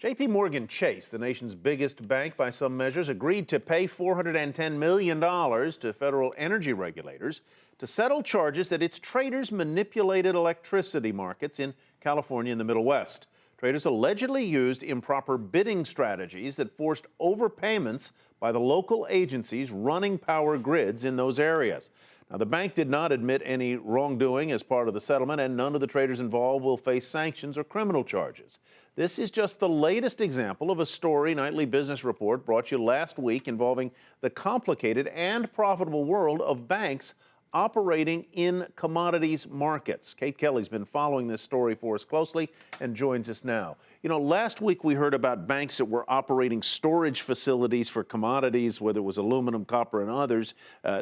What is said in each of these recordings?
JPMorgan Chase, the nation's biggest bank by some measures, agreed to pay $410 million to federal energy regulators to settle charges that its traders manipulated electricity markets in California and the Middle West. Traders allegedly used improper bidding strategies that forced overpayments by the local agencies running power grids in those areas. Now, the bank did not admit any wrongdoing as part of the settlement, and none of the traders involved will face sanctions or criminal charges. This is just the latest example of a story Nightly Business Report brought you last week involving the complicated and profitable world of banks operating in commodities markets. Kate Kelly's been following this story for us closely and joins us now. You know, last week we heard about banks that were operating storage facilities for commodities, whether it was aluminum, copper, and others.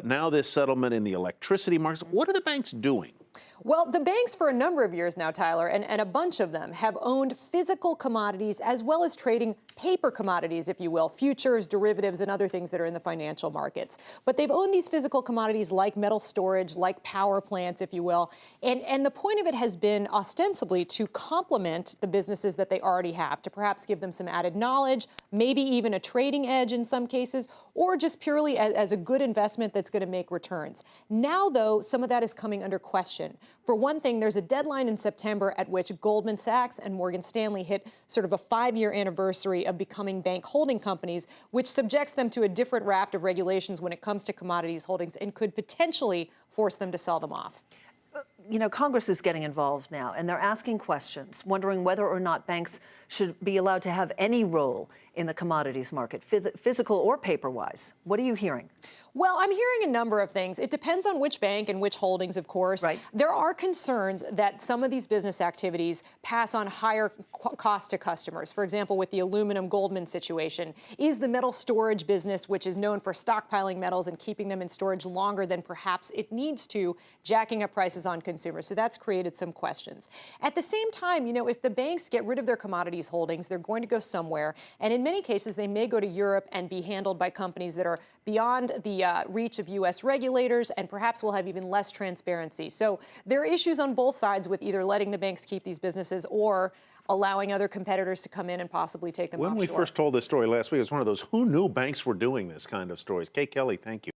Now this settlement in the electricity markets. What are the banks doing? Well, the banks for a number of years now, Tyler, and a bunch of them have owned physical commodities as well as trading paper commodities, if you will, futures, derivatives, and other things that are in the financial markets. But they've owned these physical commodities like metal storage, like power plants, if you will. And the point of it has been ostensibly to complement the businesses that they already have, to perhaps give them some added knowledge, maybe even a trading edge in some cases, or just purely as a good investment that's going to make returns. Now, though, some of that is coming under question. For one thing, there's a deadline in September at which Goldman Sachs and Morgan Stanley hit sort of a 5-year anniversary of becoming bank holding companies, which subjects them to a different raft of regulations when it comes to commodities holdings and could potentially force them to sell them off. You know, Congress is getting involved now, and they're asking questions, wondering whether or not banks should be allowed to have any role in the commodities market, physical or paper-wise. What are you hearing? Well, I'm hearing a number of things. It depends on which bank and which holdings, of course. Right. There are concerns that some of these business activities pass on higher cost to customers. For example, with the aluminum Goldman situation, is the metal storage business, which is known for stockpiling metals and keeping them in storage longer than perhaps it needs to, jacking up prices on consumers. So that's created some questions. At the same time, you know, if the banks get rid of their commodities holdings, they're going to go somewhere. And in many cases, they may go to Europe and be handled by companies that are beyond the reach of U.S. regulators and perhaps will have even less transparency. So there are issues on both sides with either letting the banks keep these businesses or allowing other competitors to come in and possibly take them offshore. When we first told this story last week, it was one of those who knew banks were doing this kind of stories. Kate Kelly, thank you.